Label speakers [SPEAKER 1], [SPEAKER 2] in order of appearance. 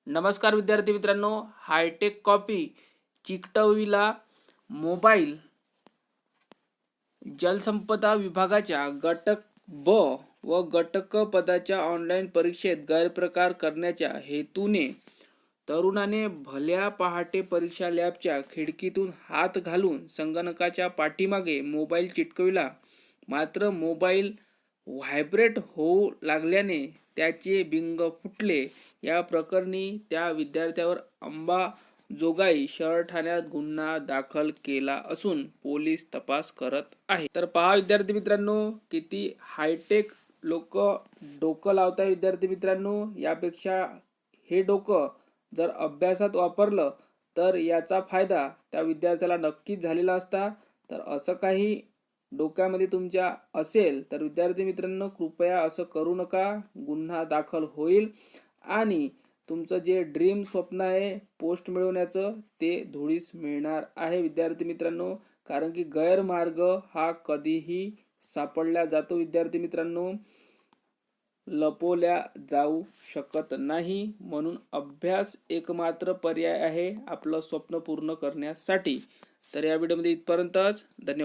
[SPEAKER 1] नमस्कार विद्यार्थी मित्रांनो, हायटेक कॉपी चिकटविला मोबाईल जलसंपदा विभागाच्या गटक ब व गटक पदाच्या ऑनलाईन परीक्षेत गैरप्रकार करण्याच्या हेतूने तरुणाने भल्या पहाटे परीक्षा लॅबच्या खिडकीतून हात घालून संगणकाच्या पाठीमागे मोबाईल चिटकविला. मात्र मोबाईल व्हायब्रेट होऊ लागल्याने त्याचे बिंग फुटले. या प्रकरणी त्या विद्यार्थ्यावर अंबाजोगाई शहर ठाण्यात गुन्हा दाखल केला असून पोलीस तपास करत आहेत. तर पहा विद्यार्थी मित्रांनो, किती हायटेक लोक डोकं लावताय विद्यार्थी मित्रांनो. यापेक्षा हे डोकं जर अभ्यासात वापरलं तर याचा फायदा त्या विद्यार्थ्याला नक्कीच झालेला असता. तर असं काही डोक्यामध्ये तुमच्या असेल तर विद्यार्थी मित्रांनो, कृपया असं करू नका. गुन्हा दाखल होईल आणि तुमचं जे ड्रीम स्वप्न आहे पोस्ट मिळवण्याचं ते धुळीस मिळणार आहे विद्यार्थी मित्रांनो. कारण की गैरमार्ग हा कधीही सापडला जातो विद्यार्थी मित्रांनो, लपवल्या जाऊ शकत नाही. म्हणून अभ्यास एकमात्र पर्याय आहे आपलं स्वप्न पूर्ण करण्यासाठी. तर या व्हिडिओमध्ये इथपर्यंतच. धन्यवाद.